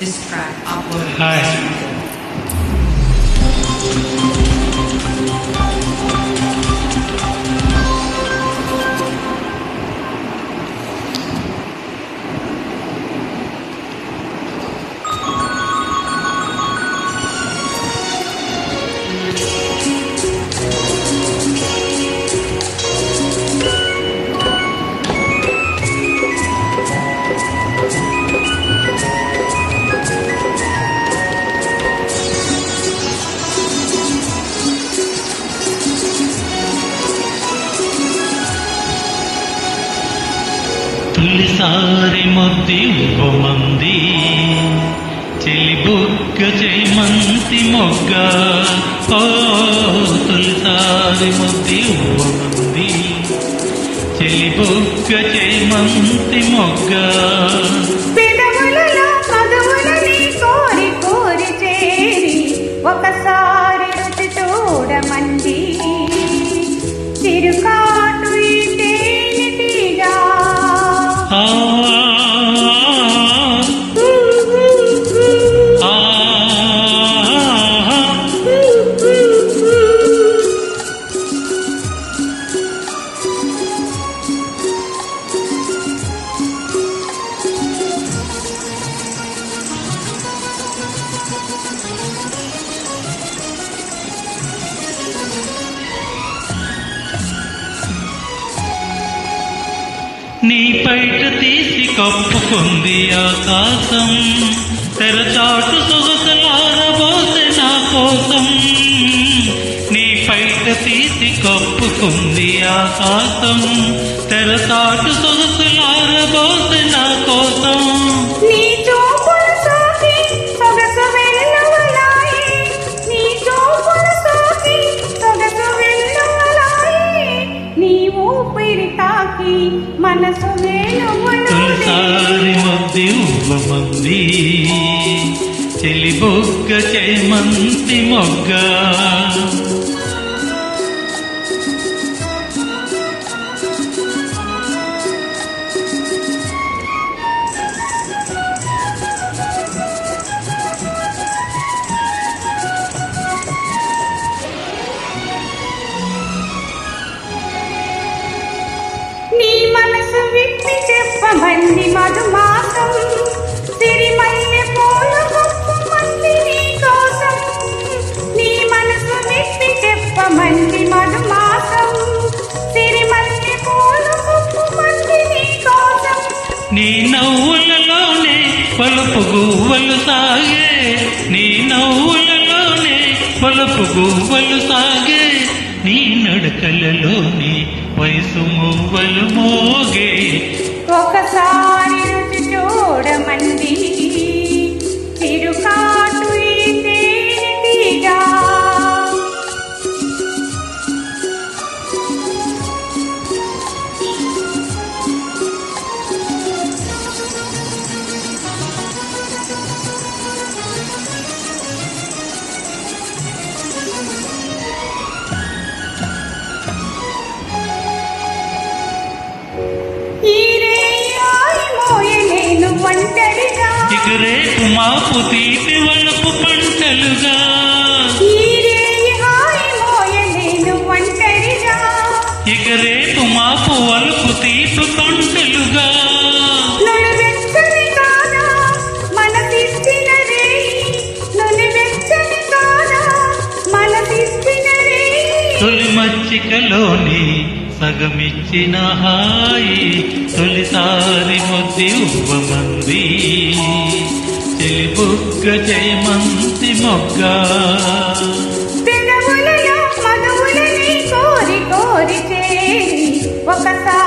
This track uploaded. Hi. తొలిసారి ముద్ది మంది చెలి బుగ్గ చేమంతి మొగ్గ ఓ తొలిసారి ముద్ది మంది చెలి బుగ్గ చేమంతి మొగ్గ కోరి కోరి చేరి ఒకసారి రుచి చూడమంది చిరుకాటు తేనెటీగా నీ పైట తీసి కప్పుకుంది ఆకాశం తెరచాటు సొగసలారబోసే నా కోసం నీ పైట తీసి కప్పుకుంది ఆకాశం తెరచాటు సొగసలారబోసే నా కోసం నీ చూపులు సోకి సొగసు వెల్లువలాయి నీ చూపులు సోకి సొగసు వెల్లువలాయి నీ ఊపిరి తాకి మనసు తొలిసారి ముద్ది మంది చెలి బుగ్గ చేమంతి మొగ్గ నీ మనసు విప్పి చెప్పమంది మధుమాసం సిరిమల్లె పూల గొప్పమంది నీ కోసం నీ మనసు విప్పి చెప్పమంది మధుమాసం సిరిమల్లె పూల గొప్పమంది నీ కోసం నీ నవ్వులలోనే పలుపు గువ్వలు సాగే నీ నవ్వులలోనే పలుపు గువ్వలు సాగే నీ నడకలలోనే వయసు మువ్వలు మోగే ఒకసారి రుచి చూడమంది చిరుకాటు తేనెటీగా ఇక రేపు మాపు తీపి వలపు పంటలుగా ఇక రేపు మాపు వలపు తీపి పంటలుగా తొలి మచ్చికలోని సగమిచ్చిన హాయి తొలిసారి ముద్ది మంది చెలి బుగ్గ చేమంతి మొగ్గ మధువులని కోరి కోరి చేరి ఒకసారి